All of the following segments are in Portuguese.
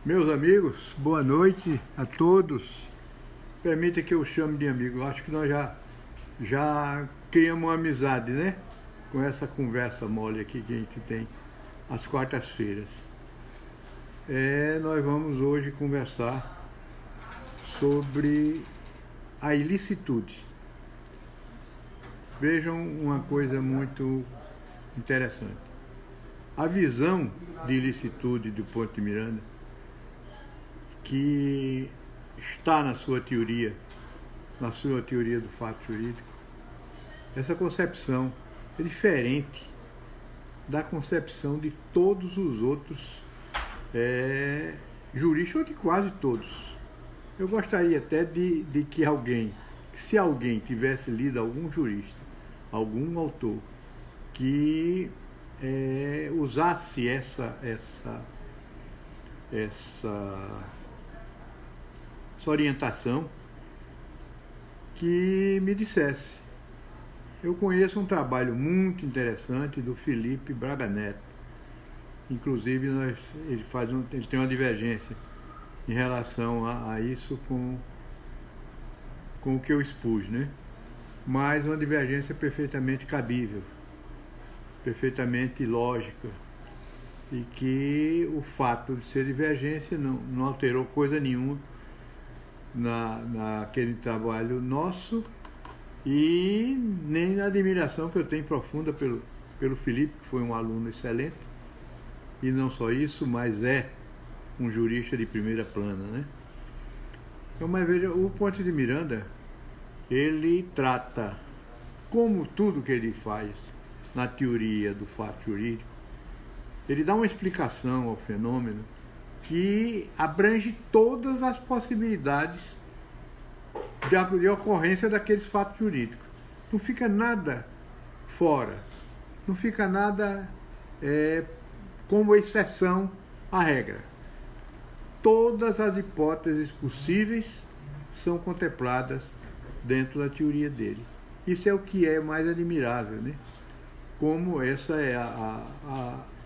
Meus amigos, boa noite a todos. Permita que eu chame de amigo. Eu acho que nós já criamos uma amizade, né? Com essa conversa mole aqui que a gente tem às quartas-feiras. Nós vamos hoje conversar sobre a ilicitude. Vejam uma coisa muito interessante. A visão de ilicitude do Ponte de Miranda, que está na sua teoria do fato jurídico, essa concepção é diferente da concepção de todos os outros juristas, ou de quase todos. Eu gostaria até de que se alguém tivesse lido algum jurista, algum autor, que usasse essa orientação, que me dissesse. Eu conheço um trabalho muito interessante do Felipe Braga Neto. Inclusive ele tem uma divergência em relação a isso com o que eu expus, né? Mas uma divergência perfeitamente cabível, perfeitamente lógica, e que o fato de ser divergência não alterou coisa nenhuma naquele trabalho nosso, e nem na admiração que eu tenho profunda pelo Felipe, que foi um aluno excelente, e não só isso, mas é um jurista de primeira plana, né? Então, mas veja, o Ponte de Miranda, ele trata, como tudo que ele faz na teoria do fato jurídico, ele dá uma explicação ao fenômeno que abrange todas as possibilidades de ocorrência daqueles fatos jurídicos. Não fica nada fora, não fica nada como exceção à regra. Todas as hipóteses possíveis são contempladas dentro da teoria dele. Isso é o que é mais admirável, né? Como essa é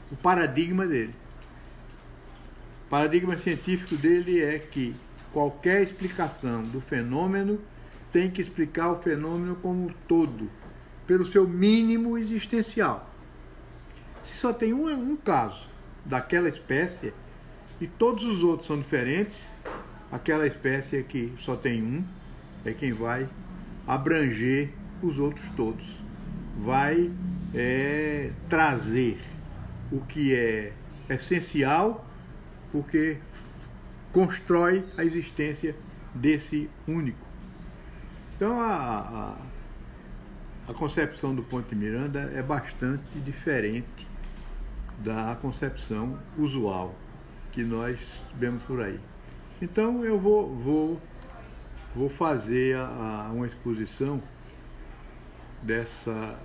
o paradigma dele. O paradigma científico dele é que qualquer explicação do fenômeno tem que explicar o fenômeno como um todo, pelo seu mínimo existencial. Se só tem um caso daquela espécie e todos os outros são diferentes, aquela espécie que só tem um é quem vai abranger os outros todos. Vai trazer o que é essencial, porque constrói a existência desse único. Então a concepção do Ponte de Miranda é bastante diferente da concepção usual que nós vemos por aí. Então eu vou fazer uma exposição dessa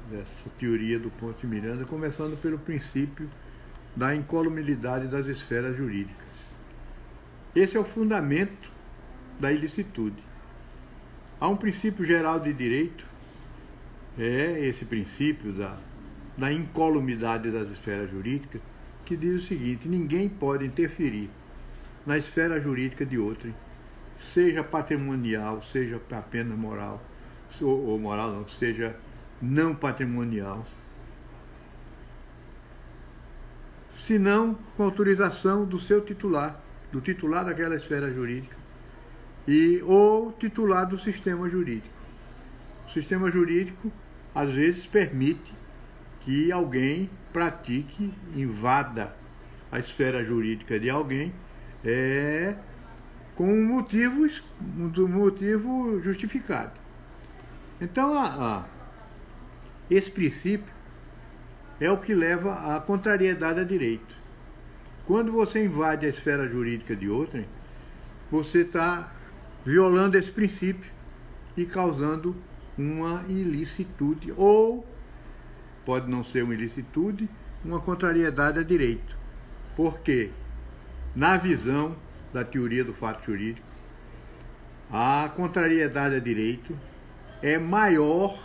teoria do Ponte de Miranda, começando pelo princípio da incolumibilidade das esferas jurídicas. Esse é o fundamento da ilicitude. Há um princípio geral de direito, esse princípio da incolumidade das esferas jurídicas, que diz o seguinte: ninguém pode interferir na esfera jurídica de outrem, seja patrimonial, seja apenas moral, ou moral não, seja não patrimonial, senão com autorização do seu titular, do titular daquela esfera jurídica, ou titular do sistema jurídico. O sistema jurídico, às vezes, permite que alguém pratique, invada a esfera jurídica de alguém com um motivo justificado. Então, esse princípio é o que leva à contrariedade a direito. Quando você invade a esfera jurídica de outrem, você está violando esse princípio e causando uma ilicitude, ou pode não ser uma ilicitude, uma contrariedade a direito. Porque, na visão da teoria do fato jurídico, a contrariedade a direito é maior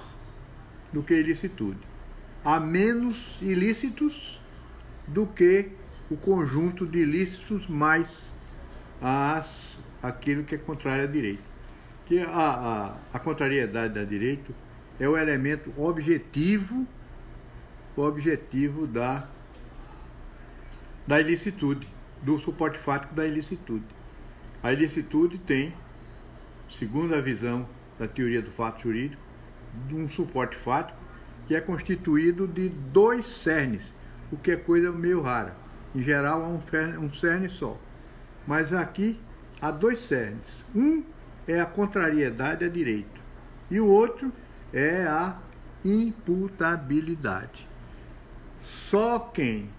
do que a ilicitude. Há menos ilícitos do que o conjunto de ilícitos mais aquilo que é contrário a direito. Que a contrariedade a direito é o elemento objetivo da ilicitude, do suporte fático da ilicitude. A ilicitude tem, segundo a visão da teoria do fato jurídico, um suporte fático que é constituído de 2 cernes, o que é coisa meio rara. Em geral, há um cerne só. Mas aqui há 2 cernes. Um é a contrariedade a direito e o outro é a imputabilidade. Só quem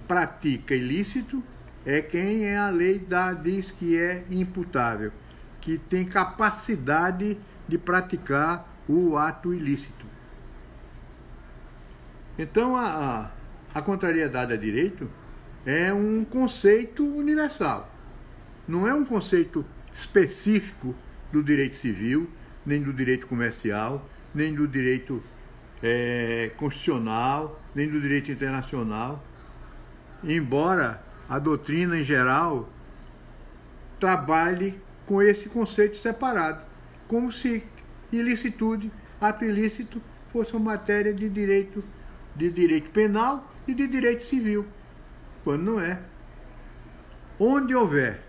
pratica ilícito é quem a lei diz que é imputável, que tem capacidade de praticar o ato ilícito. Então, a contrariedade a direito é um conceito universal. Não é um conceito específico do direito civil, nem do direito comercial, nem do direito constitucional, nem do direito internacional. Embora a doutrina em geral trabalhe com esse conceito separado, como se ilicitude, ato ilícito, fosse uma matéria de direito penal e de direito civil, quando não é. Onde houver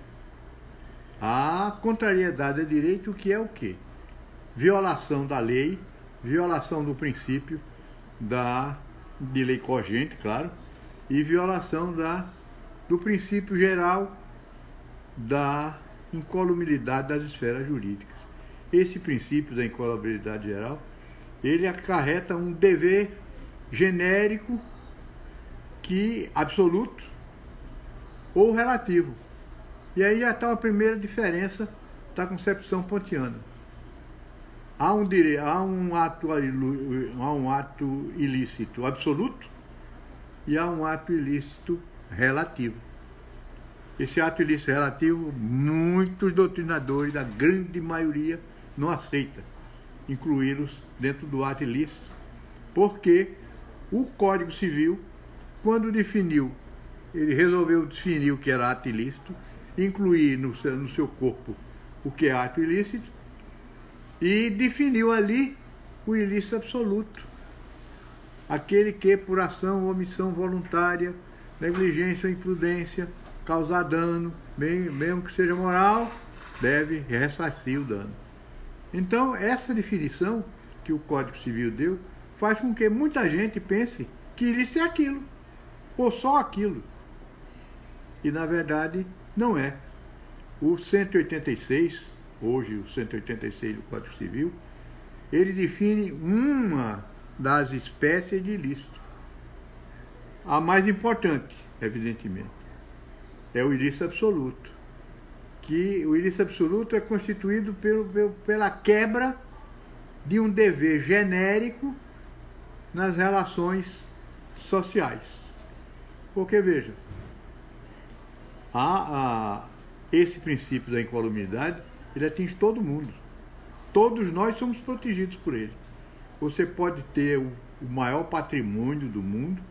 a contrariedade a direito, que é o quê? Violação da lei, violação do princípio de lei cogente, claro, e violação do princípio geral da incolumibilidade das esferas jurídicas. Esse princípio da incolumibilidade geral, ele acarreta um dever genérico absoluto ou relativo. E aí já está a primeira diferença da concepção pontiana. Há um ato ilícito absoluto e há um ato ilícito relativo. Esse ato ilícito relativo, muitos doutrinadores, a grande maioria, não aceita incluí-los dentro do ato ilícito, porque o Código Civil, quando definiu, ele resolveu definir o que era ato ilícito, incluir no seu corpo o que é ato ilícito, e definiu ali o ilícito absoluto, aquele que por ação ou omissão voluntária, negligência ou imprudência, causar dano, mesmo que seja moral, deve ressarcir o dano. Então, essa definição que o Código Civil deu faz com que muita gente pense que ilícito é aquilo, ou só aquilo. E, na verdade, não é. O 186, hoje o 186 do Código Civil, ele define uma das espécies de ilícito. A mais importante, evidentemente, é o ilícito absoluto. Que o ilícito absoluto é constituído pela quebra de um dever genérico nas relações sociais. Porque, veja, esse princípio da incolumidade, ele atinge todo mundo. Todos nós somos protegidos por ele. Você pode ter o maior patrimônio do mundo,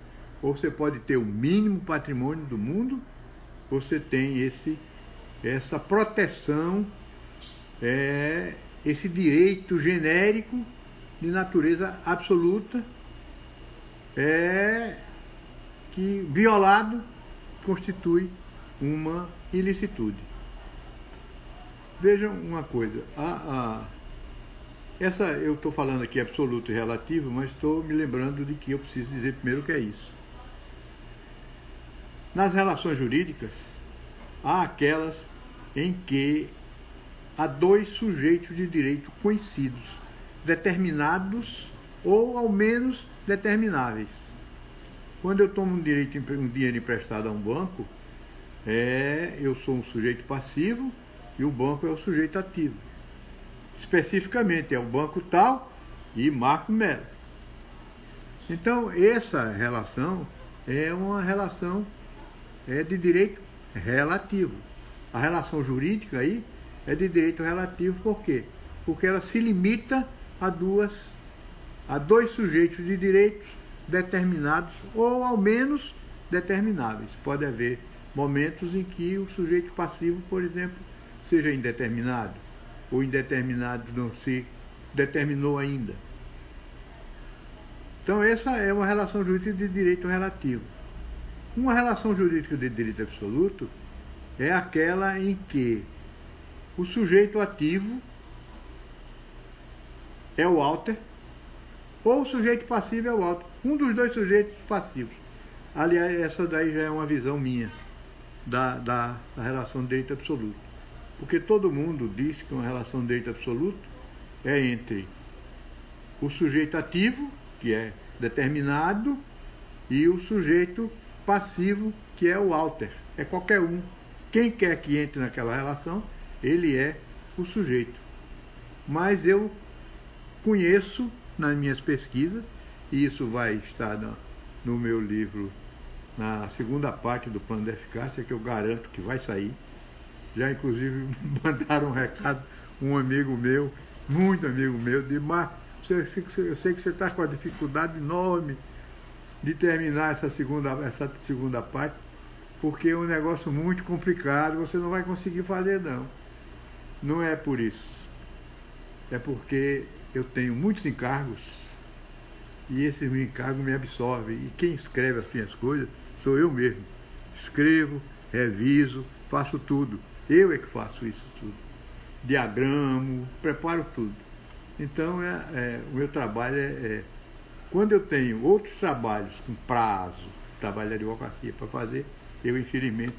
ou você pode ter o mínimo patrimônio do mundo, você tem essa proteção, esse direito genérico de natureza absoluta, que violado constitui uma ilicitude. Vejam uma coisa, eu estou falando aqui absoluto e relativo, mas estou me lembrando de que eu preciso dizer primeiro o que é isso. Nas relações jurídicas, há aquelas em que há 2 sujeitos de direito conhecidos, determinados ou ao menos determináveis. Quando eu tomo um dinheiro emprestado a um banco, eu sou um sujeito passivo e o banco é o sujeito ativo. Especificamente é o banco tal e Marco Melo. Então essa relação é uma relação de direito relativo. A relação jurídica aí é de direito relativo, por quê? Porque ela se limita a 2 sujeitos de direitos determinados ou ao menos determináveis. Pode haver momentos em que o sujeito passivo, por exemplo, seja indeterminado, ou indeterminado não se determinou ainda. Então essa é uma relação jurídica de direito relativo. Uma relação jurídica de direito absoluto é aquela em que o sujeito ativo é o alter, ou o sujeito passivo é o alter. Um dos dois sujeitos passivos. Aliás, essa daí já é uma visão minha da relação de direito absoluto. Porque todo mundo diz que uma relação de direito absoluto é entre o sujeito ativo, que é determinado, e o sujeito passivo, que é o alter. É qualquer um. Quem quer que entre naquela relação, ele é o sujeito. Mas eu conheço nas minhas pesquisas, e isso vai estar no meu livro, na segunda parte do plano de eficácia, que eu garanto que vai sair. Já inclusive mandaram um recado, um amigo meu, muito amigo meu, de Marcos, eu sei que você está com uma dificuldade enorme de terminar essa segunda parte, porque é um negócio muito complicado, você não vai conseguir fazer não. Não é por isso. É porque eu tenho muitos encargos e esses encargos me absorvem. E quem escreve as minhas coisas sou eu mesmo. Escrevo, reviso, faço tudo. Eu é que faço isso tudo. Diagramo, preparo tudo. Então, o meu trabalho quando eu tenho outros trabalhos com prazo, trabalho de advocacia para fazer, eu, infelizmente,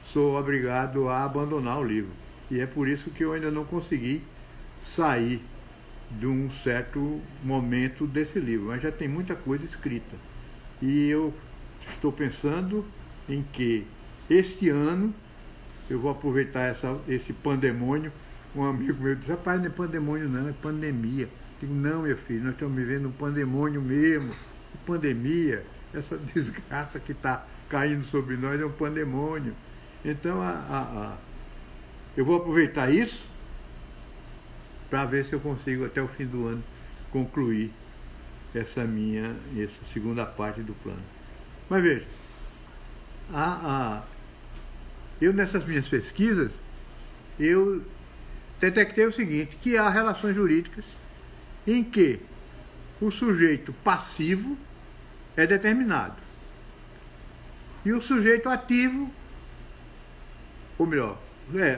sou obrigado a abandonar o livro. E é por isso que eu ainda não consegui sair de um certo momento desse livro. Mas já tem muita coisa escrita. E eu estou pensando em que este ano eu vou aproveitar esse pandemônio. Um amigo meu disse, rapaz, não é pandemônio não, é pandemia. Eu digo, não, meu filho, nós estamos vivendo um pandemônio mesmo. Pandemia, essa desgraça que está caindo sobre nós é um pandemônio. Então, eu vou aproveitar isso para ver se eu consigo até o fim do ano concluir essa segunda parte do plano. Mas veja, eu nessas minhas pesquisas, eu detectei o seguinte, que há relações jurídicas em que o sujeito passivo é determinado e o sujeito ativo, ou melhor,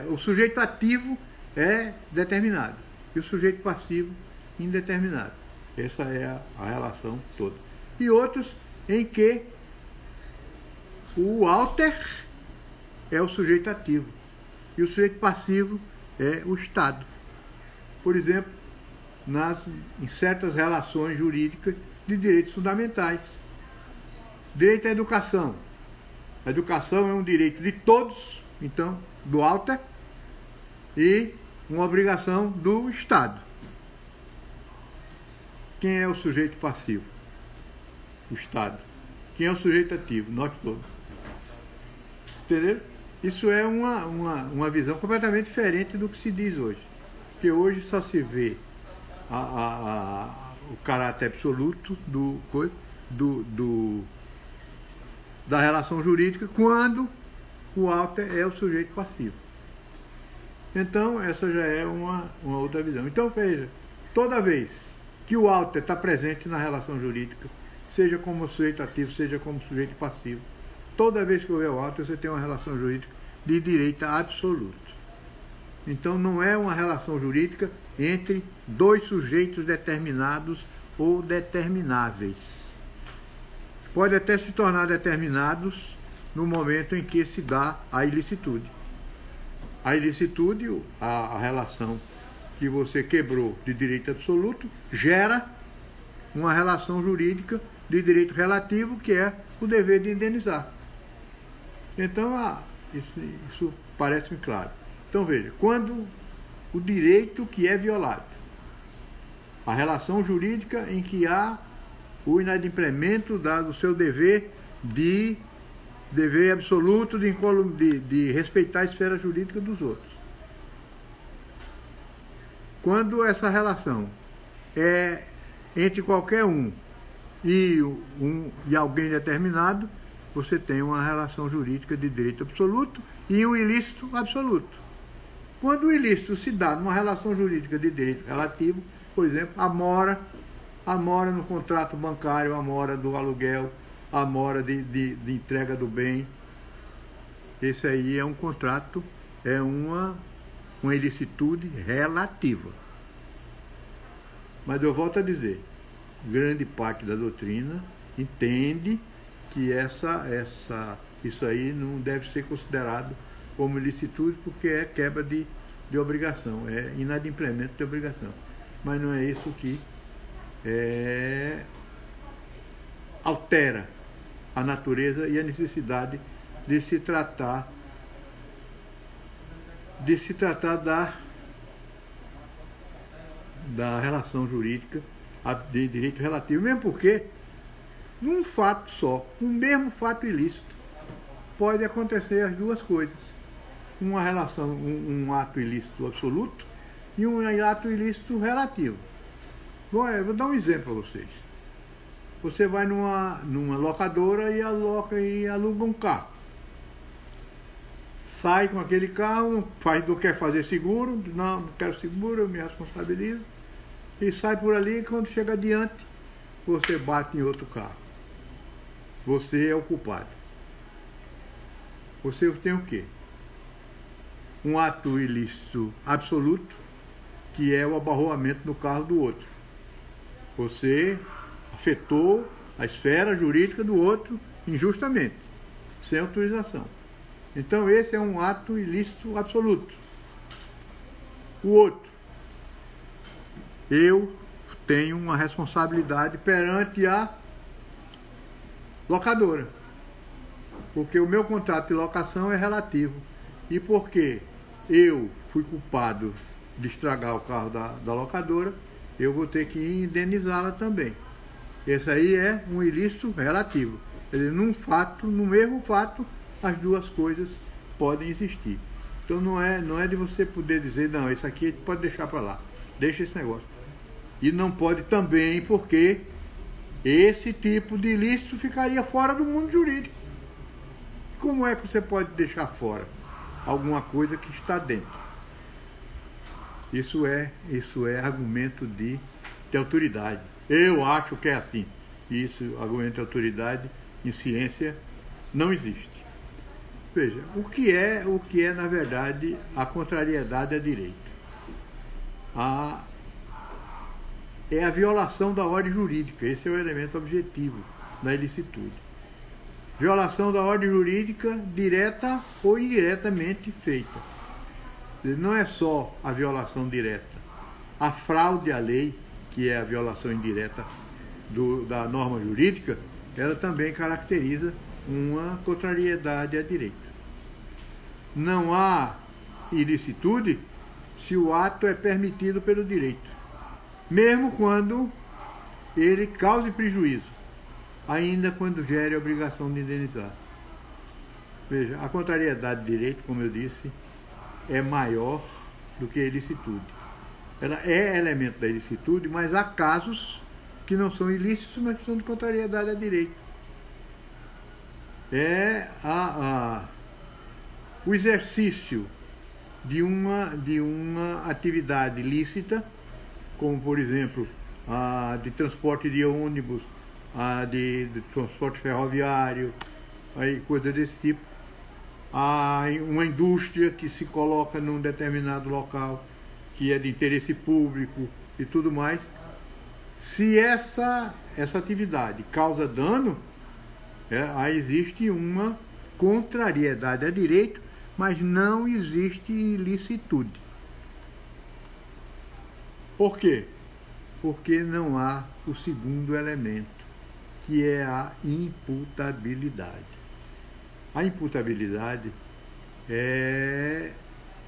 o sujeito ativo é determinado e o sujeito passivo indeterminado. Essa é a relação toda. E outros em que o alter é o sujeito ativo e o sujeito passivo é o Estado. Por exemplo, em certas relações jurídicas de direitos fundamentais. Direito à educação. A educação é um direito de todos, então, do alter, e uma obrigação do Estado. Quem é o sujeito passivo? O Estado. Quem é o sujeito ativo? Nós todos. Entendeu? Isso é uma visão completamente diferente do que se diz hoje. Porque hoje só se vê o caráter absoluto da relação jurídica quando o alter é o sujeito passivo. Então, essa já é uma outra visão. Então, veja, toda vez que o alter está presente na relação jurídica, seja como sujeito ativo, seja como sujeito passivo, toda vez que houver o alter, você tem uma relação jurídica de direito absoluto. Então, não é uma relação jurídica entre dois sujeitos determinados ou determináveis. Pode até se tornar determinados no momento em que se dá a ilicitude. A ilicitude, a relação que você quebrou de direito absoluto, gera uma relação jurídica de direito relativo, que é o dever de indenizar. Então, isso parece-me claro. Então, veja, quando o direito que é violado, a relação jurídica em que há o inadimplemento do seu dever absoluto de respeitar a esfera jurídica dos outros. Quando essa relação é entre qualquer um e alguém determinado, você tem uma relação jurídica de direito absoluto e um ilícito absoluto. Quando o ilícito se dá numa relação jurídica de direito relativo, por exemplo, a mora no contrato bancário, a mora do aluguel, a mora de entrega do bem, esse aí é um contrato, é uma ilicitude relativa. Mas eu volto a dizer, grande parte da doutrina entende que isso aí não deve ser considerado como ilicitude, porque é quebra de obrigação, é inadimplemento de obrigação. Mas não é isso que altera a natureza e a necessidade de se tratar da relação jurídica de direito relativo, mesmo porque num fato só, um mesmo fato ilícito, pode acontecer as duas coisas. Uma relação, um ato ilícito absoluto e um ato ilícito relativo. Bom, eu vou dar um exemplo para vocês. Você vai numa locadora e aluga um carro. Sai com aquele carro, não quer fazer seguro, não quero seguro, eu me responsabilizo. E sai por ali, e quando chega adiante, você bate em outro carro. Você é o culpado. Você tem o quê? Um ato ilícito absoluto, que é o abarroamento no carro do outro. Você afetou a esfera jurídica do outro injustamente, sem autorização. Então esse é um ato ilícito absoluto. O outro, eu tenho uma responsabilidade perante a locadora, porque o meu contrato de locação é relativo. E porque eu fui culpado de estragar o carro da locadora, eu vou ter que indenizá-la também. Esse aí é um ilícito relativo. Quer dizer, no mesmo fato, as duas coisas podem existir. Então não é de você poder dizer, não, isso aqui pode deixar para lá, deixa esse negócio. E não pode também, porque esse tipo de ilícito ficaria fora do mundo jurídico. Como é que você pode deixar fora alguma coisa que está dentro? Isso é argumento de autoridade. Eu acho que é assim. Isso, argumento de autoridade em ciência, não existe. Veja, o que é na verdade a contrariedade a direito? É a violação da ordem jurídica. Esse é o elemento objetivo da ilicitude. Violação da ordem jurídica direta ou indiretamente feita. Não é só a violação direta. A fraude à lei, que é a violação indireta da norma jurídica, ela também caracteriza uma contrariedade a direito. Não há ilicitude se o ato é permitido pelo direito, mesmo quando ele cause prejuízo, ainda quando gere a obrigação de indenizar. Veja, a contrariedade de direito, como eu disse, é maior do que a ilicitude. Ela é elemento da ilicitude, mas há casos que não são ilícitos, mas são de contrariedade a direito. É o exercício de uma atividade lícita, como por exemplo a de transporte de ônibus, a de transporte ferroviário, aí, coisa desse tipo. Há uma indústria que se coloca num determinado local, que é de interesse público e tudo mais. Se essa atividade causa dano, aí existe uma contrariedade a direito, mas não existe ilicitude. Por quê? Porque não há o segundo elemento, que é a imputabilidade. A imputabilidade é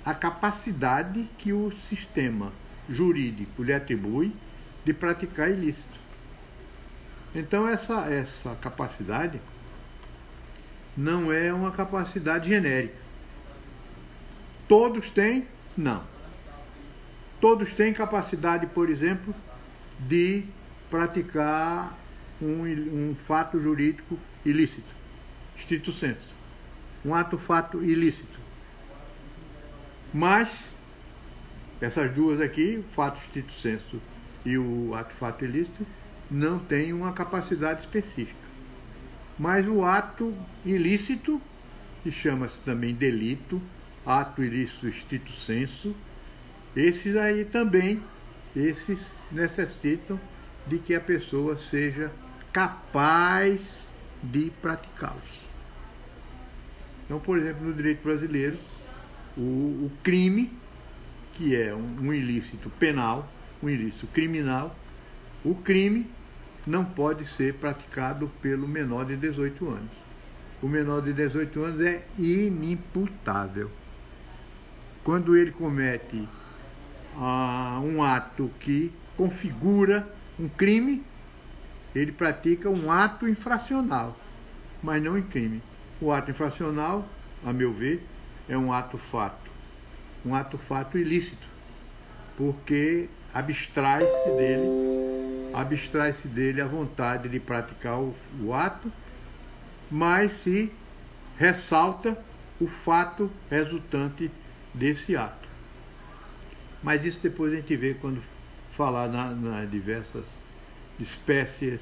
a capacidade que o sistema jurídico lhe atribui de praticar ilícito. Então essa capacidade não é uma capacidade genérica. Todos têm? Não. Todos têm capacidade, por exemplo, de praticar um fato jurídico ilícito. stricto sensu, um ato-fato ilícito. Mas essas duas aqui, o fato stricto sensu e o ato-fato ilícito, não têm uma capacidade específica. Mas o ato ilícito, que chama-se também delito, ato ilícito stricto sensu, esses aí também, esses necessitam de que a pessoa seja capaz de praticá-los. Então, por exemplo, no direito brasileiro, o crime, que é um ilícito penal, um ilícito criminal, o crime não pode ser praticado pelo menor de 18 anos. O menor de 18 anos é inimputável. Quando ele comete um ato que configura um crime, ele pratica um ato infracional, mas não em crime. O ato infracional, a meu ver, é um ato-fato ilícito, porque abstrai-se dele a vontade de praticar o ato, mas se ressalta o fato resultante desse ato. Mas isso depois a gente vê quando falar nas diversas espécies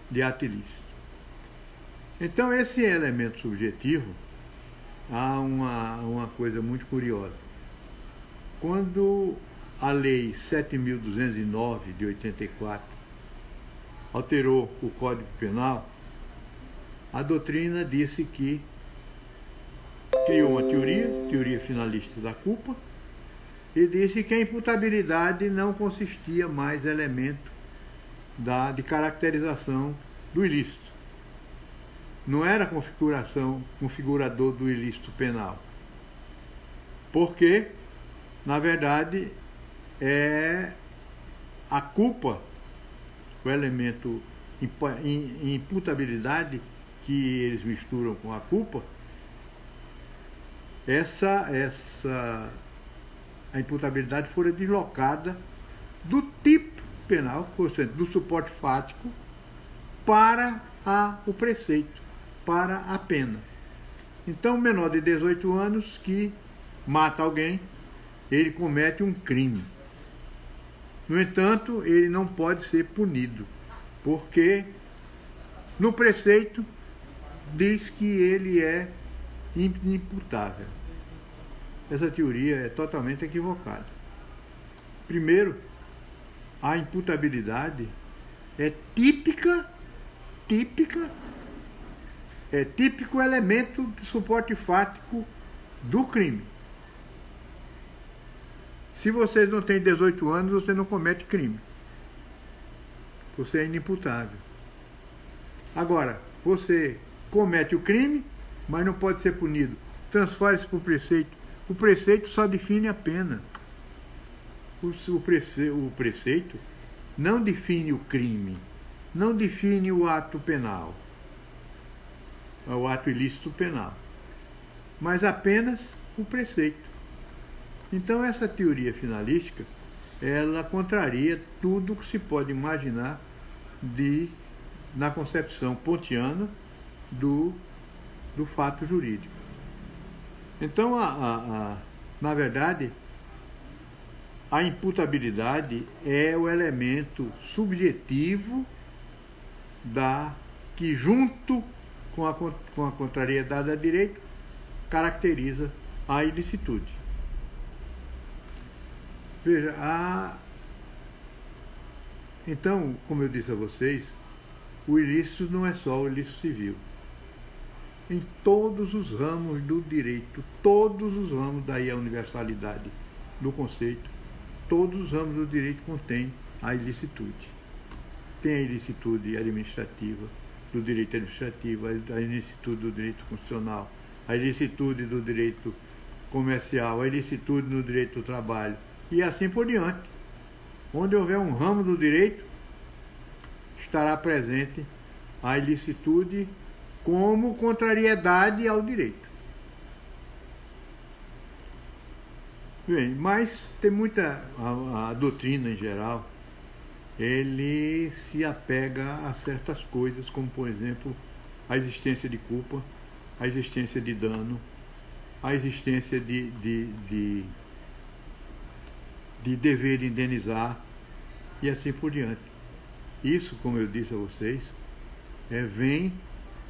de ato ilícito. Então, esse elemento subjetivo, há uma coisa muito curiosa. Quando a Lei 7.209 de 84 alterou o Código Penal, a doutrina disse que criou uma teoria finalista da culpa, e disse que a imputabilidade não consistia mais elemento de caracterização do ilícito. Não era configurador do ilícito penal. Porque, na verdade, a culpa, o elemento imputabilidade que eles misturam com a culpa, a imputabilidade fora deslocada do tipo penal, ou seja, do suporte fático, para o preceito, para a pena. Então, o menor de 18 anos que mata alguém, ele comete um crime. No entanto, ele não pode ser punido, porque no preceito diz que ele é inimputável. Essa teoria é totalmente equivocada. Primeiro, a imputabilidade é típico elemento de suporte fático do crime. Se você não tem 18 anos, você não comete crime. Você é inimputável. Agora, você comete o crime, mas não pode ser punido. Transfere-se para o preceito. O preceito só define a pena. O preceito não define o crime, não define o ato penal, o ato ilícito penal, mas apenas o preceito. Então, essa teoria finalística, ela contraria tudo que se pode imaginar na concepção pontiana do fato jurídico. Então, na verdade, a imputabilidade é o elemento subjetivo que, junto com a contrariedade a direito, caracteriza a ilicitude. Veja, então, como eu disse a vocês, o ilícito não é só o ilícito civil. Em todos os ramos do direito, todos os ramos, daí a universalidade do conceito, todos os ramos do direito contêm a ilicitude. Tem a ilicitude administrativa, do direito administrativo, a ilicitude do direito constitucional, a ilicitude do direito comercial, a ilicitude no direito do trabalho, e assim por diante. Onde houver um ramo do direito, estará presente a ilicitude como contrariedade ao direito. Bem, mas tem a doutrina em geral, ele se apega a certas coisas, como por exemplo a existência de culpa, a existência de dano, a existência de dever de indenizar e assim por diante. Isso, como eu disse a vocês, vem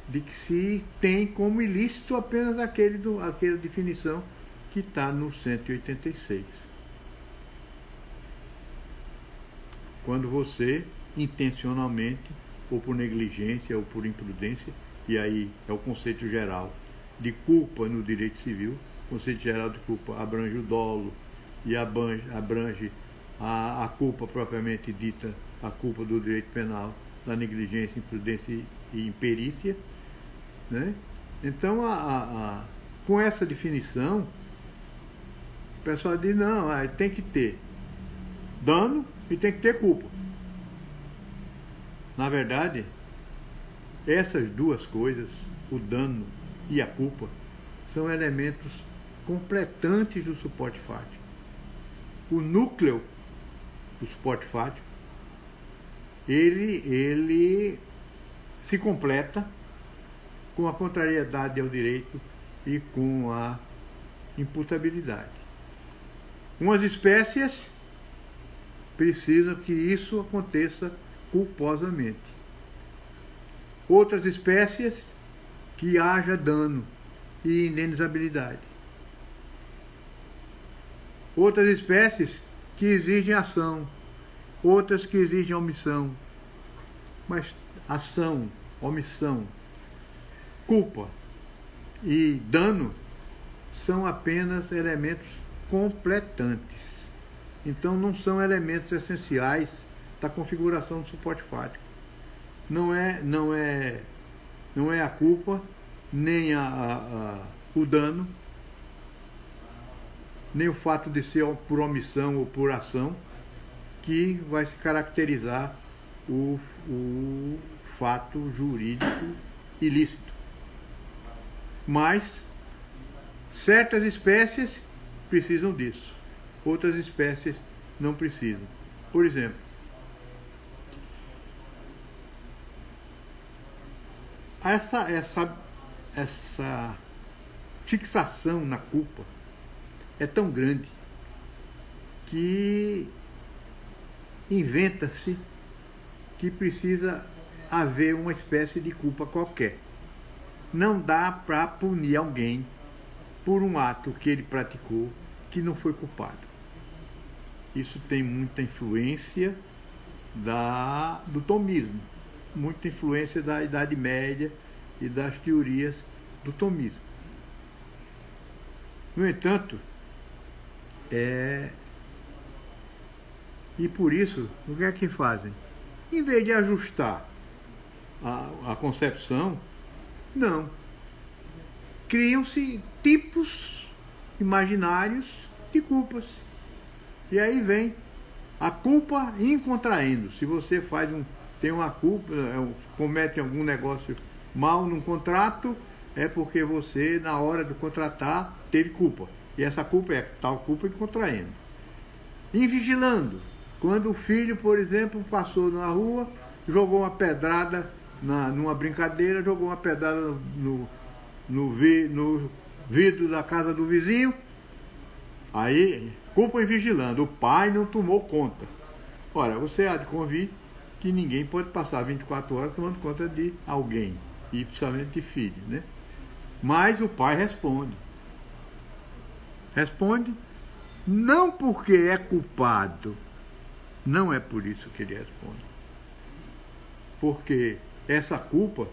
de que se tem como ilícito apenas aquela definição que está no 186. Quando você, intencionalmente, ou por negligência, ou por imprudência, e aí é o conceito geral de culpa no direito civil, o conceito geral de culpa abrange o dolo e abrange a culpa propriamente dita, a culpa do direito penal, da negligência, imprudência e imperícia, né? Então, com essa definição, o pessoal diz, não, tem que ter dano e tem que ter culpa. Na verdade, essas duas coisas, o dano e a culpa, são elementos completantes do suporte fático. O núcleo do suporte fático, ele se completa com a contrariedade ao direito e com a imputabilidade. Umas espécies precisam que isso aconteça culposamente. Outras espécies que haja dano e indenizabilidade. Outras espécies que exigem ação, outras que exigem omissão. Mas ação, omissão, culpa e dano são apenas elementos completantes. Então não são elementos essenciais da configuração do suporte fático. Não é a culpa, nem o dano, nem o fato de ser por omissão ou por ação que vai se caracterizar o fato jurídico ilícito. Mas certas espécies precisam disso, outras espécies não precisam. Por exemplo, essa fixação na culpa é tão grande que inventa-se que precisa haver uma espécie de culpa qualquer. Não dá para punir alguém por um ato que ele praticou que não foi culpado. Isso tem muita influência do tomismo, muita influência da Idade Média e das teorias do tomismo. No entanto, e por isso, o que é que fazem? Em vez de ajustar a concepção, não. Criam-se tipos imaginários de culpas. E aí vem a culpa incontraendo. Se você tem uma culpa, comete algum negócio mal num contrato, é porque você, na hora de contratar, teve culpa. E essa culpa é tal culpa incontraendo. Invigilando. Quando o filho, por exemplo, passou na rua, jogou uma pedrada numa brincadeira, jogou uma pedrada no vidro da casa do vizinho, aí, culpa invigilando, o pai não tomou conta. Ora, você há de convir que ninguém pode passar 24 horas tomando conta de alguém, e principalmente de filho, né? Mas o pai responde. Responde não porque é culpado, não é por isso que ele responde. Porque essa culpa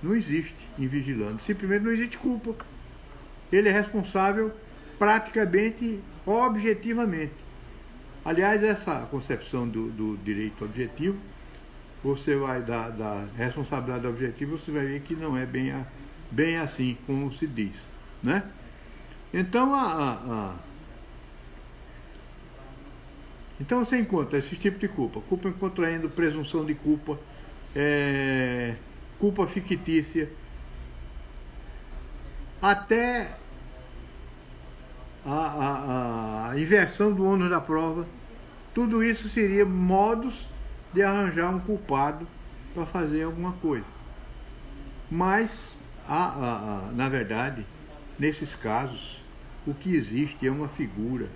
não existe em vigilante. Simplesmente não existe culpa. Ele é responsável praticamente, objetivamente. Aliás, essa concepção do direito objetivo, você vai da responsabilidade objetiva, você vai ver que não é bem assim como se diz, né? Então, então você encontra esse tipo de culpa. Culpa contraindo presunção de culpa, culpa fictícia, até a inversão do ônus da prova. Tudo isso seria modos de arranjar um culpado para fazer alguma coisa. Mas Na verdade, nesses casos, o que existe é uma figura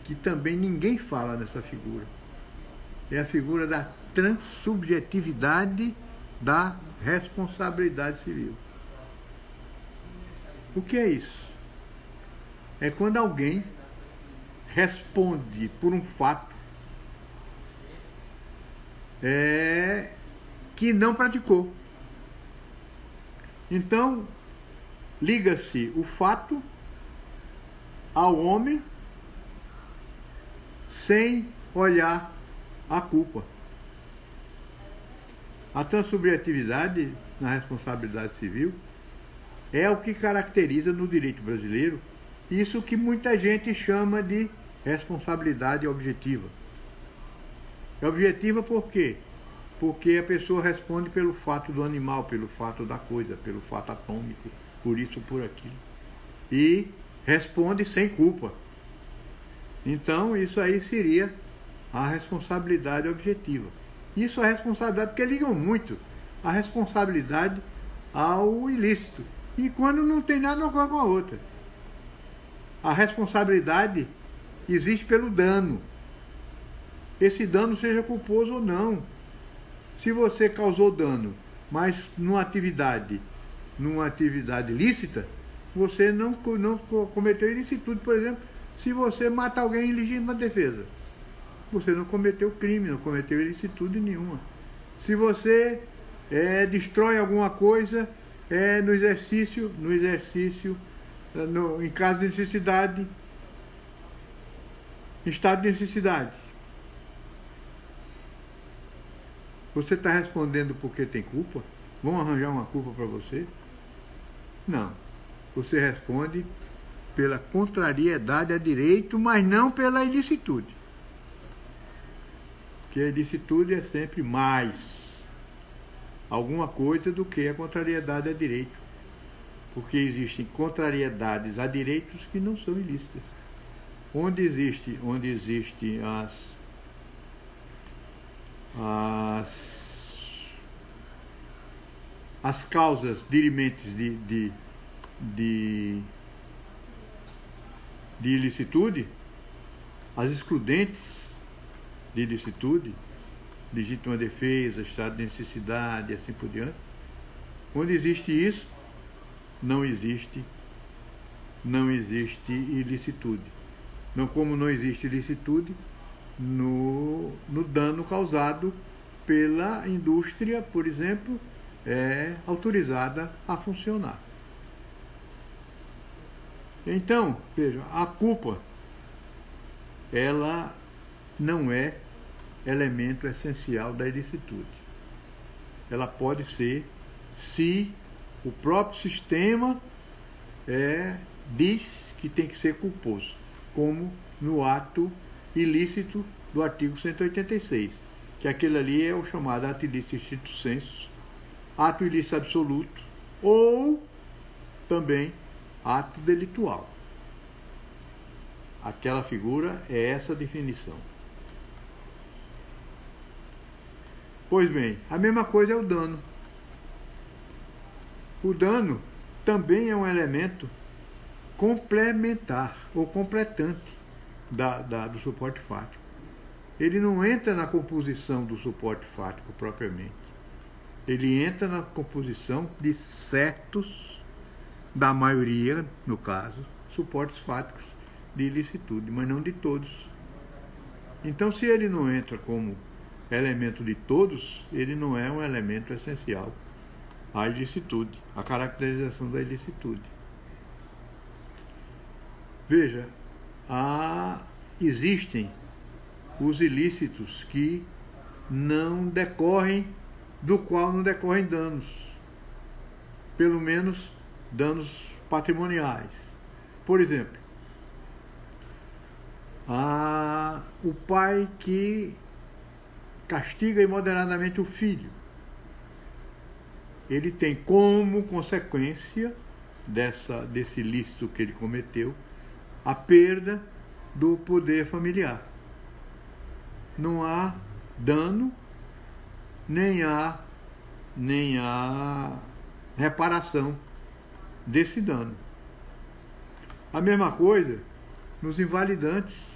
que também ninguém fala nessa figura. É a figura da transubjetividade da responsabilidade civil. O que é isso? É quando alguém responde por um fato que não praticou. Então, liga-se o fato ao homem sem olhar a culpa. A transubjetividade na responsabilidade civil é o que caracteriza no direito brasileiro isso que muita gente chama de responsabilidade objetiva. É objetiva por quê? Porque a pessoa responde pelo fato do animal, pelo fato da coisa, pelo fato atômico, por isso, por aquilo. E responde sem culpa. Então, isso aí seria a responsabilidade objetiva. Isso é responsabilidade, porque ligam muito a responsabilidade ao ilícito. E quando não tem nada, uma coisa com a outra. A responsabilidade existe pelo dano. Esse dano seja culposo ou não. Se você causou dano, mas numa atividade lícita, você não cometeu ilicitude. Por exemplo, se você mata alguém em legítima defesa, você não cometeu crime, não cometeu ilicitude nenhuma. Se você destrói alguma coisa em caso de necessidade, em estado de necessidade, você está respondendo porque tem culpa? Vão arranjar uma culpa para você? Não. Você responde pela contrariedade a direito, mas não pela ilicitude. Porque a ilicitude é sempre mais alguma coisa do que a contrariedade a direito. Porque existem contrariedades a direitos que não são ilícitas. Onde existem as causas dirimentes de ilicitude, as excludentes de ilicitude, legítima defesa, estado de necessidade e assim por diante. Onde existe isso, não existe ilicitude. Não, como não existe ilicitude no dano causado pela indústria, por exemplo, autorizada a funcionar. Então, veja, a culpa, ela não é elemento essencial da ilicitude. Ela pode ser, se o próprio sistema diz que tem que ser culposo, como no ato ilícito do artigo 186, que aquele ali é o chamado ato ilícito stricto sensu, ato ilícito absoluto, ou também ato delitual. Aquela figura é essa definição. Pois bem, a mesma coisa é o dano. O dano também é um elemento complementar ou completante do suporte fático. Ele não entra na composição do suporte fático propriamente. Ele entra na composição de certos, da maioria, no caso, suportes fáticos de ilicitude, mas não de todos. Então, se ele não entra como elemento de todos, ele não é um elemento essencial à ilicitude, à caracterização da ilicitude. Veja, existem os ilícitos que do qual não decorrem danos, pelo menos danos patrimoniais. Por exemplo, o pai que castiga imoderadamente o filho, ele tem como consequência desse ilícito que ele cometeu a perda do poder familiar. Não há dano, nem há reparação desse dano. A mesma coisa nos invalidantes.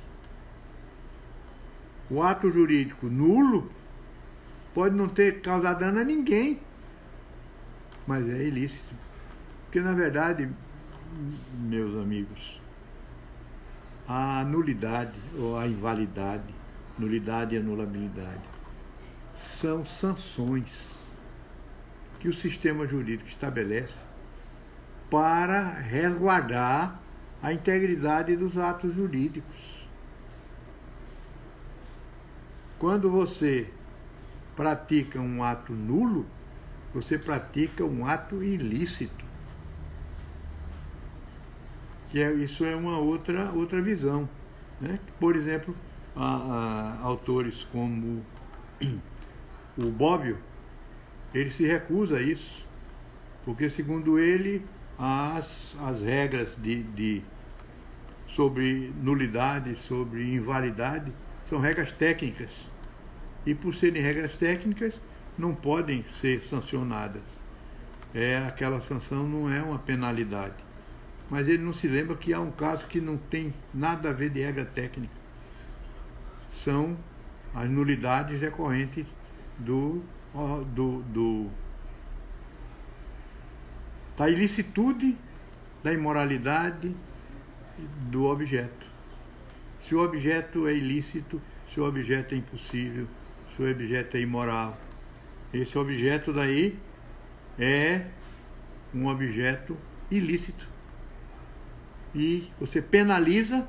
O ato jurídico nulo pode não ter causado dano a ninguém, mas é ilícito. Porque, na verdade, meus amigos, a nulidade ou a invalidade, nulidade e anulabilidade, são sanções que o sistema jurídico estabelece para resguardar a integridade dos atos jurídicos. Quando você pratica um ato nulo, você pratica um ato ilícito. Isso é uma outra visão, né? Por exemplo, autores como o Bobbio, ele se recusa a isso, porque, segundo ele, as regras sobre nulidade, sobre invalidade, são regras técnicas. E, por serem regras técnicas, não podem ser sancionadas. Aquela sanção não é uma penalidade. Mas ele não se lembra que há um caso que não tem nada a ver de regra técnica. São as nulidades decorrentes da ilicitude, da imoralidade do objeto. Se o objeto é ilícito, se o objeto é impossível, se o objeto é imoral, esse objeto daí é um objeto ilícito. E você penaliza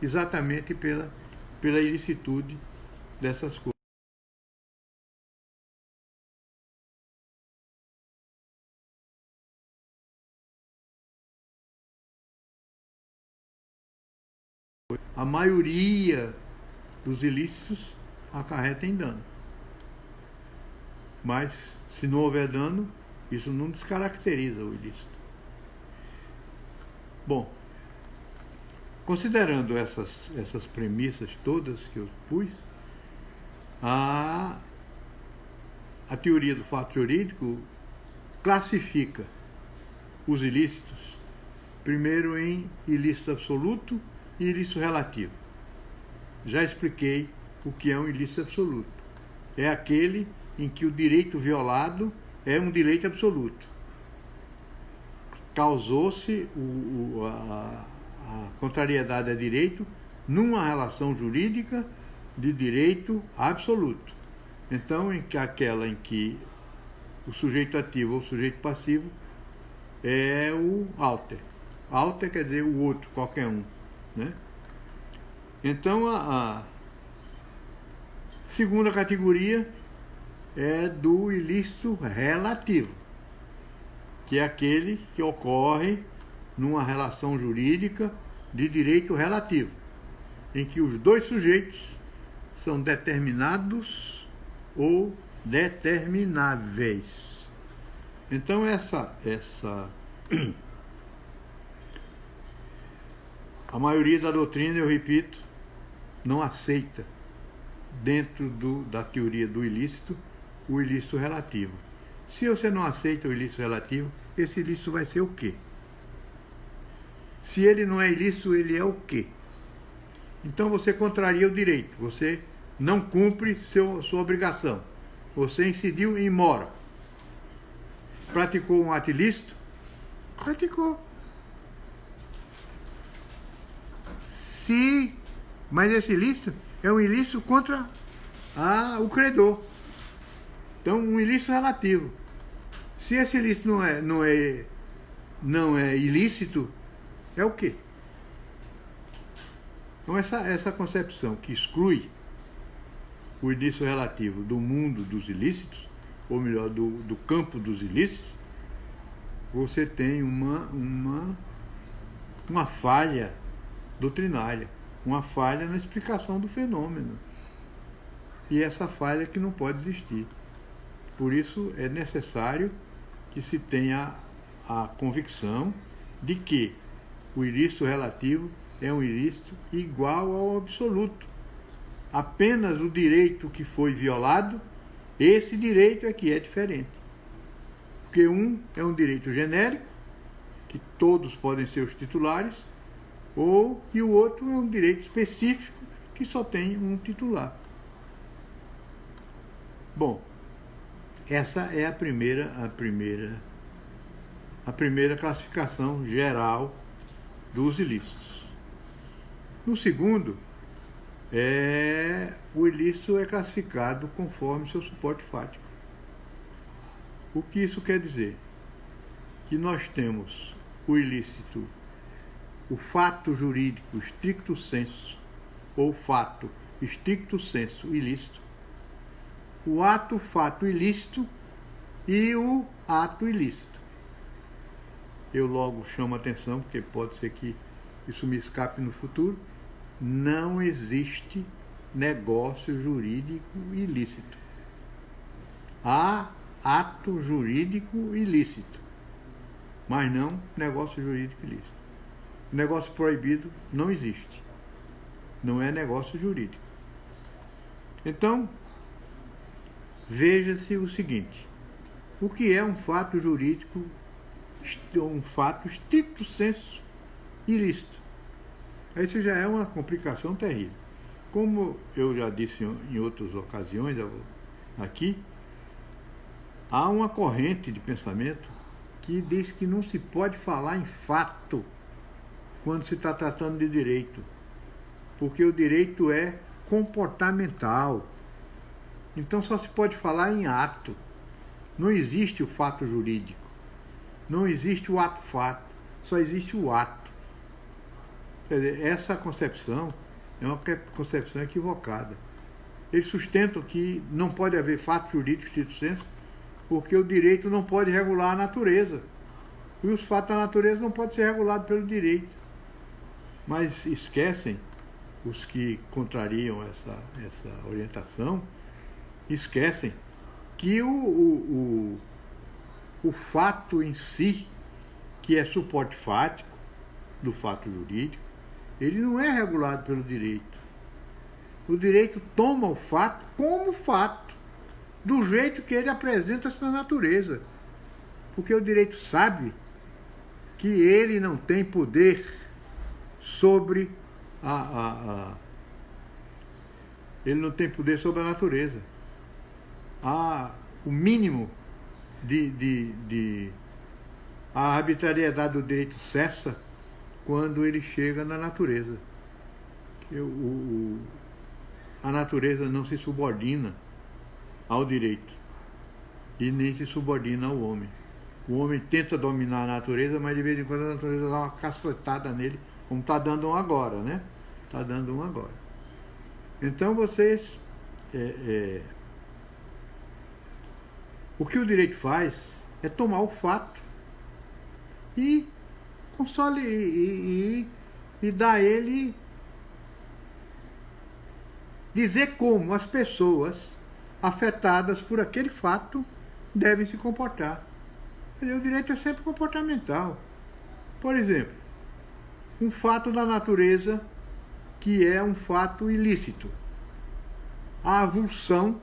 exatamente pela ilicitude dessas coisas. A maioria dos ilícitos acarreta em dano. Mas, se não houver dano, isso não descaracteriza o ilícito. Bom, considerando essas premissas todas que eu pus, a teoria do fato jurídico classifica os ilícitos primeiro em ilícito absoluto e ilícito relativo. Já expliquei o que é um ilícito absoluto. É aquele em que o direito violado é um direito absoluto. Causou-se a contrariedade a direito numa relação jurídica de direito absoluto. Então, aquela em que o sujeito ativo ou o sujeito passivo é o alter. Alter quer dizer o outro, qualquer um, né? Então, a segunda categoria é do ilícito relativo, que é aquele que ocorre numa relação jurídica de direito relativo, em que os dois sujeitos são determinados ou determináveis. Então, a maioria da doutrina, eu repito, não aceita, dentro da teoria do ilícito, o ilícito relativo. Se você não aceita o ilícito relativo, esse ilícito vai ser o quê? Se ele não é ilícito, ele é o quê? Então você contraria o direito, você não cumpre sua obrigação, você incidiu em mora. Praticou um ato ilícito? Praticou. Mas esse ilícito é um ilícito contra o credor. Então, um ilícito relativo. Se esse ilícito não é ilícito, é o quê? Então, essa concepção que exclui o ilícito relativo do mundo dos ilícitos, ou melhor, do campo dos ilícitos, você tem uma falha doutrinária, uma falha na explicação do fenômeno. E essa falha que não pode existir. Por isso é necessário que se tenha a convicção de que o ilícito relativo é um ilícito igual ao absoluto. Apenas o direito que foi violado, esse direito é que é diferente. Porque um é um direito genérico, que todos podem ser os titulares, e o outro é um direito específico que só tem um titular. Bom, essa é a primeira classificação geral dos ilícitos. No segundo, o ilícito é classificado conforme seu suporte fático. O que isso quer dizer? Que nós temos o ilícito, o fato jurídico stricto sensu, ou fato stricto sensu ilícito, o ato fato ilícito e o ato ilícito. Eu logo chamo a atenção, porque pode ser que isso me escape no futuro, não existe negócio jurídico ilícito. Há ato jurídico ilícito, mas não negócio jurídico ilícito. Negócio proibido não existe. Não é negócio jurídico. Então, veja-se o seguinte: o que é um fato jurídico, um fato stricto sensu ilícito? Isso já é uma complicação terrível. Como eu já disse em outras ocasiões aqui, há uma corrente de pensamento que diz que não se pode falar em fato quando se está tratando de direito, porque o direito é comportamental. Então só se pode falar em ato. Não existe o fato jurídico, não existe o ato-fato, só existe o ato. Quer dizer, essa concepção é uma concepção equivocada. Eles sustentam que não pode haver fato jurídico stricto sensu, porque o direito não pode regular a natureza. E os fatos da natureza não podem ser regulados pelo direito. Mas esquecem, os que contrariam essa orientação, esquecem que o fato em si, que é suporte fático do fato jurídico, ele não é regulado pelo direito. O direito toma o fato como fato, do jeito que ele apresenta-se na natureza. Porque o direito sabe que ele não tem poder sobre ele não tem poder sobre a natureza. O mínimo a arbitrariedade do direito cessa quando ele chega na natureza. A natureza não se subordina ao direito e nem se subordina ao homem. O homem tenta dominar a natureza, mas de vez em quando a natureza dá uma cacetada nele, como está dando um agora, né? Está dando um agora. Então vocês... o que o direito faz é tomar o fato e dar a ele, dizer como as pessoas afetadas por aquele fato devem se comportar. Quer dizer, o direito é sempre comportamental. Por exemplo, um fato da natureza que é um fato ilícito. A avulsão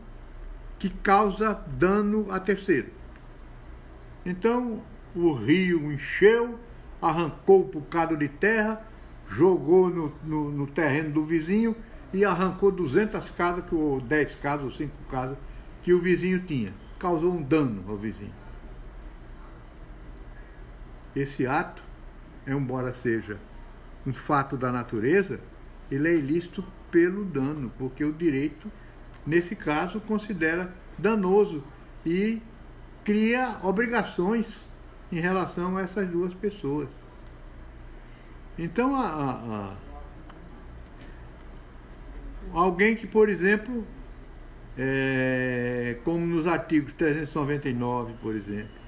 que causa dano a terceiro. Então, o rio encheu, arrancou um bocado de terra, jogou no terreno do vizinho e arrancou 200 casas, ou 10 casas, ou 5 casas, que o vizinho tinha. Causou um dano ao vizinho. Esse ato, embora seja um fato da natureza, ele é ilícito pelo dano, porque o direito, nesse caso, considera danoso e cria obrigações em relação a essas duas pessoas. Então, alguém que, por exemplo, como nos artigos 399, por exemplo,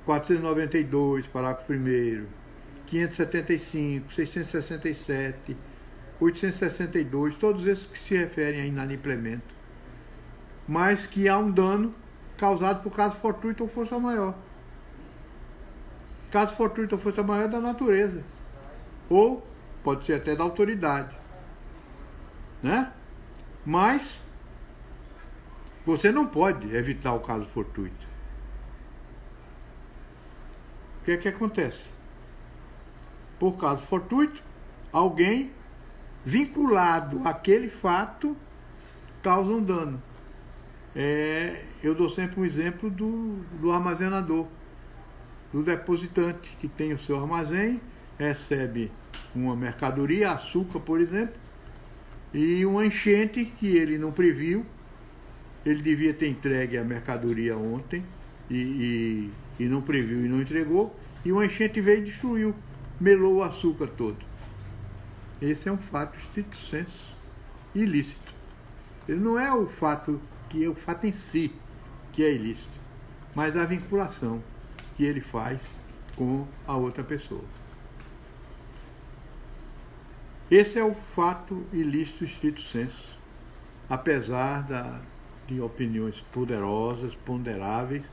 492, parágrafo 1º, 575, 667, 862, todos esses que se referem a inadimplemento, mas que há um dano causado por caso fortuito ou força maior. Caso fortuito ou força maior é da natureza, ou pode ser até da autoridade, né? Mas você não pode evitar o caso fortuito. O que é que acontece? por caso fortuito, alguém vinculado àquele fato causa um dano. Eu dou sempre um exemplo do armazenador, do depositante, que tem o seu armazém, recebe uma mercadoria, açúcar, por exemplo, e uma enchente que ele não previu. Ele devia ter entregue a mercadoria ontem e não previu e não entregou, e uma enchente veio e destruiu, melou o açúcar todo. Esse é um fato estrito sensu ilícito. Ele não é o fato o fato em si que é ilícito, mas a vinculação que ele faz com a outra pessoa. Esse é o fato ilícito estrito sensu, apesar de opiniões poderosas, ponderáveis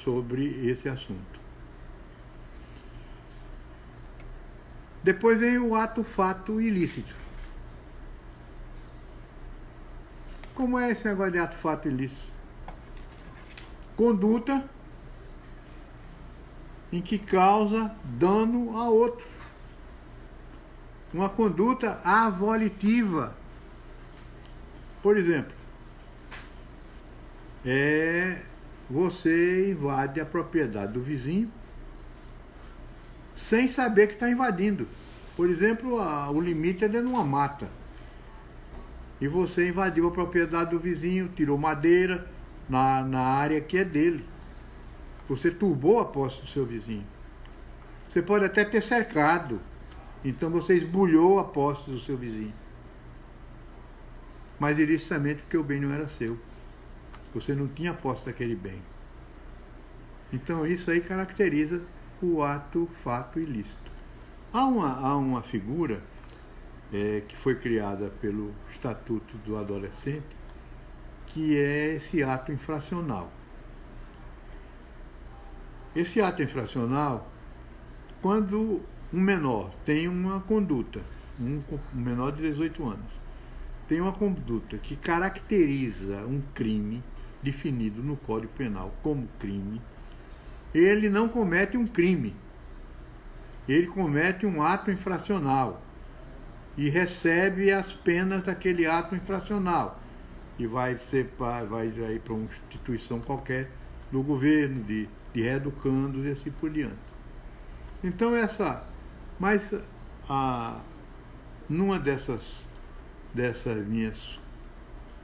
sobre esse assunto. Depois vem o ato-fato ilícito. Como é esse negócio de ato-fato ilícito? Conduta em que causa dano a outro. Uma conduta avolitiva. Por exemplo, você invade a propriedade do vizinho sem saber que está invadindo. Por exemplo, o limite é dentro de uma mata. E você invadiu a propriedade do vizinho, tirou madeira na área que é dele. Você turbou a posse do seu vizinho. Você pode até ter cercado. Então você esbulhou a posse do seu vizinho. Mas ilicitamente porque o bem não era seu. Você não tinha posse daquele bem. Então isso aí caracteriza o ato-fato ilícito. Há uma figura que foi criada pelo Estatuto do Adolescente, que é esse ato infracional. Esse ato infracional, quando um menor tem uma conduta, um menor de 18 anos, tem uma conduta que caracteriza um crime definido no Código Penal como crime, ele não comete um crime, ele comete um ato infracional e recebe as penas daquele ato infracional e vai para uma instituição qualquer do governo, de reeducandos e assim por diante. Então numa dessas minhas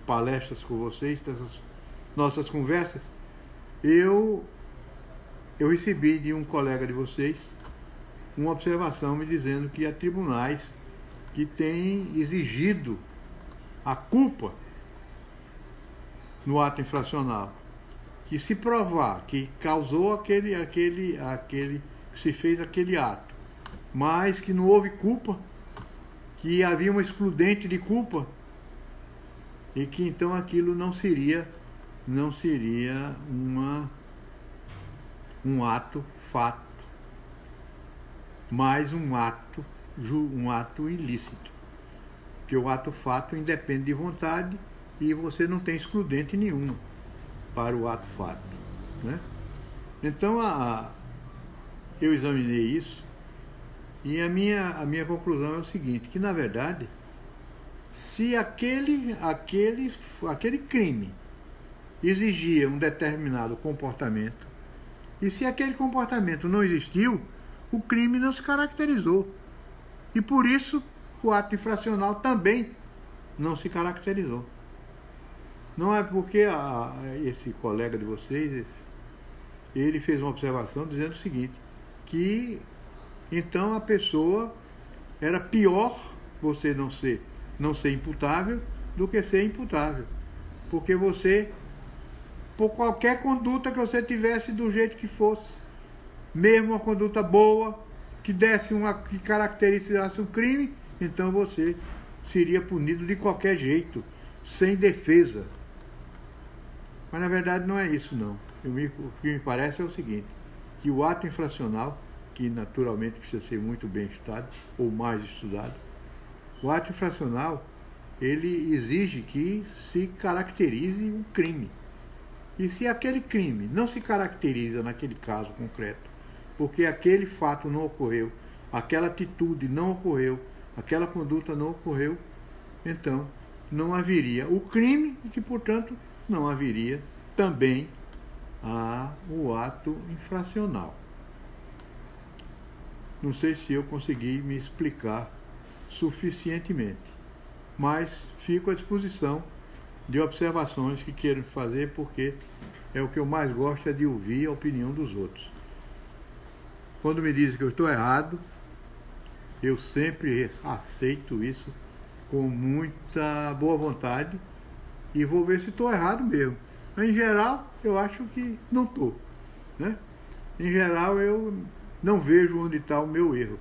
palestras com vocês, dessas nossas conversas, eu recebi de um colega de vocês uma observação me dizendo que há tribunais que têm exigido a culpa no ato infracional, que se provar que causou aquele que se fez aquele ato, mas que não houve culpa, que havia uma excludente de culpa, e que então aquilo não seria um ato-fato, mas um ato ilícito. Porque o ato-fato independe de vontade e você não tem excludente nenhuma para o ato-fato, né? Então eu examinei isso e a minha conclusão é o seguinte, que na verdade, se aquele crime exigia um determinado comportamento, e se aquele comportamento não existiu, o crime não se caracterizou. E por isso o ato infracional também não se caracterizou. Não é porque esse colega de vocês, ele fez uma observação dizendo o seguinte, que então a pessoa era pior você não ser imputável do que ser imputável. Porque você, por qualquer conduta que você tivesse do jeito que fosse, mesmo uma conduta boa, que caracterizasse um crime, então você seria punido de qualquer jeito, sem defesa. Mas na verdade não é isso não. O que me parece é o seguinte, que o ato infracional, que naturalmente precisa ser muito bem estudado, ou mais estudado, o ato infracional, ele exige que se caracterize um crime. E se aquele crime não se caracteriza naquele caso concreto, porque aquele fato não ocorreu aquela atitude não ocorreu, aquela conduta não ocorreu, então não haveria o crime e que, portanto, não haveria também o ato infracional. Não sei se eu consegui me explicar suficientemente, mas fico à disposição de observações que queiram fazer, porque é o que eu mais gosto, é de ouvir a opinião dos outros. Quando me dizem que eu estou errado, eu sempre aceito isso com muita boa vontade e vou ver se estou errado mesmo. Em geral, eu acho que não estou, né? Em geral, eu não vejo onde está o meu erro,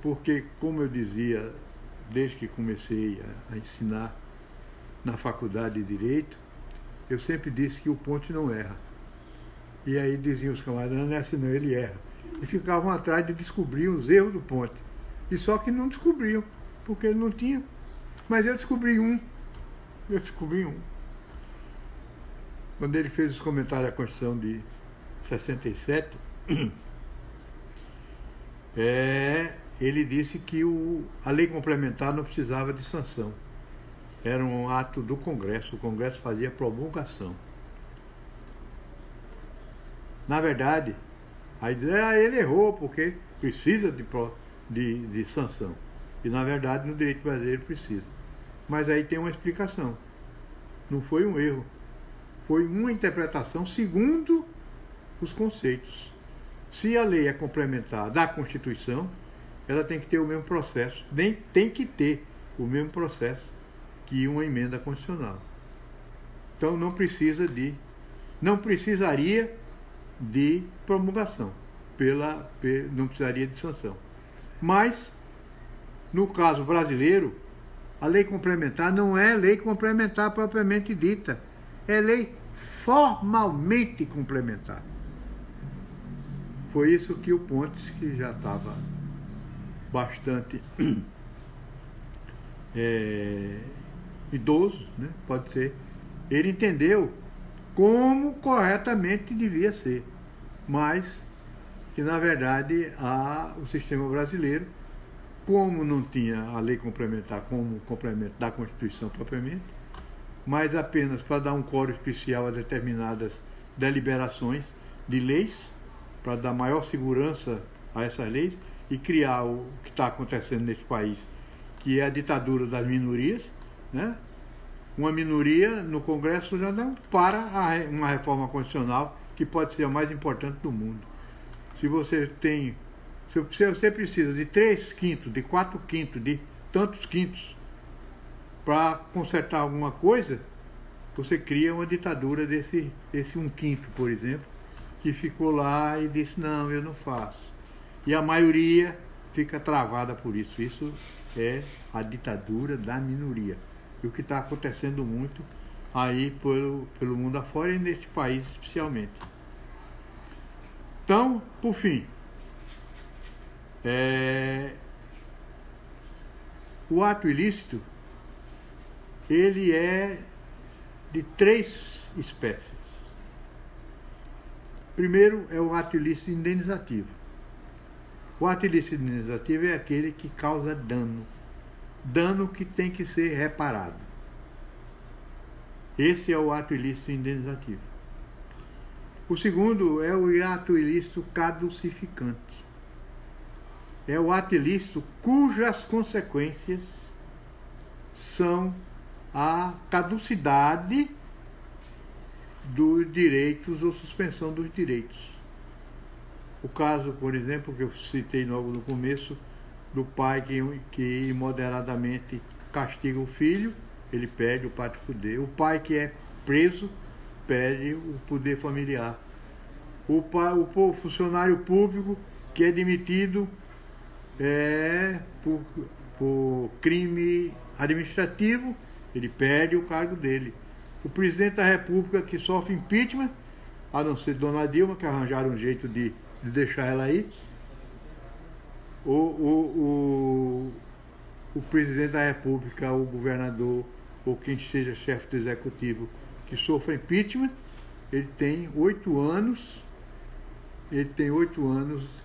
porque, como eu dizia, desde que comecei a ensinar na faculdade de Direito, eu sempre disse que o Ponte não erra. E aí diziam os camaradas, não é assim não, ele erra. E ficavam atrás de descobrir os erros do Ponte. E só que não descobriam, porque ele não tinha. Mas eu descobri um. Quando ele fez os comentários da Constituição de 67, ele disse que a lei complementar não precisava de sanção. Era um ato do Congresso, o Congresso fazia promulgação. Na verdade, aí ele errou, porque precisa de sanção. E, na verdade, no direito brasileiro precisa. Mas aí tem uma explicação. Não foi um erro. Foi uma interpretação segundo os conceitos. Se a lei é complementar da Constituição, ela tem que ter o mesmo processo. Tem que ter o mesmo processo que uma emenda constitucional. Então não precisaria de promulgação, não precisaria de sanção. Mas, no caso brasileiro, a lei complementar não é lei complementar propriamente dita, é lei formalmente complementar. Foi isso que o Pontes, que já estava bastante idoso, né, pode ser, ele entendeu como corretamente devia ser, mas que na verdade o sistema brasileiro, como não tinha a lei complementar como complemento da Constituição propriamente, mas apenas para dar um coro especial a determinadas deliberações de leis, para dar maior segurança a essas leis e criar o que está acontecendo nesse país, que é a ditadura das minorias, né? Uma minoria no Congresso já não para uma reforma constitucional que pode ser a mais importante do mundo. Se você precisa de 3/5, de 4/5, de tantos quintos para consertar alguma coisa, você cria uma ditadura desse 1/5, por exemplo, que ficou lá e disse, não, eu não faço. E a maioria fica travada por isso. Isso é a ditadura da minoria. E o que está acontecendo muito aí pelo mundo afora e neste país especialmente. Então, por fim, o ato ilícito, ele é de 3 espécies. Primeiro é o ato ilícito indenizativo. O ato ilícito indenizativo é aquele que causa dano que tem que ser reparado. Esse é o ato ilícito indenizativo. O segundo é o ato ilícito caducificante. É o ato ilícito cujas consequências são a caducidade dos direitos ou suspensão dos direitos. O caso, por exemplo, que eu citei logo no começo, do pai que imoderadamente castiga o filho, ele perde o pátrio poder. O pai que é preso perde o poder familiar. O funcionário público que é demitido por crime administrativo, ele perde o cargo dele. O presidente da República que sofre impeachment, a não ser Dona Dilma, que arranjaram um jeito de deixar ela aí, o presidente da República, o governador, ou quem seja chefe do executivo que sofra impeachment, ele tem 8 anos,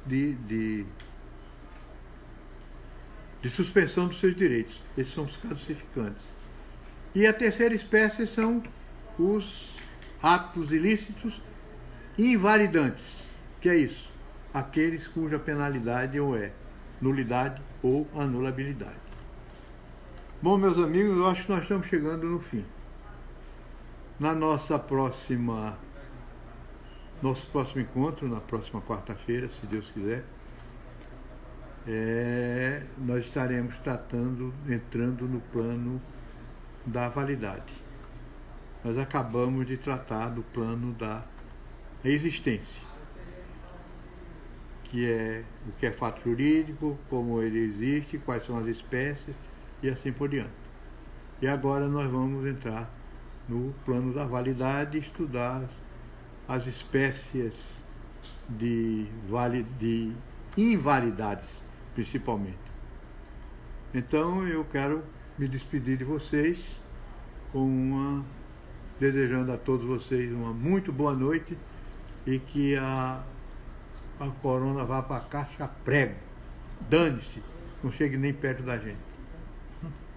de de suspensão dos seus direitos. Esses são os caducificantes. E a terceira espécie são os atos ilícitos invalidantes. Que é isso? Aqueles cuja penalidade ou é nulidade ou anulabilidade. Bom, meus amigos, eu acho que nós estamos chegando no fim. Na nosso próximo encontro, na próxima quarta-feira, se Deus quiser, nós estaremos entrando no plano da validade. Nós acabamos de tratar do plano da existência, que é o que é fato jurídico, como ele existe, quais são as espécies e assim por diante. E agora nós vamos entrar no plano da validade, estudar as espécies de invalidades, principalmente. Então eu quero me despedir de vocês desejando a todos vocês uma muito boa noite e que a corona vá para a caixa prego. Dane-se, não chegue nem perto da gente.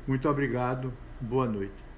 Muito obrigado, boa noite.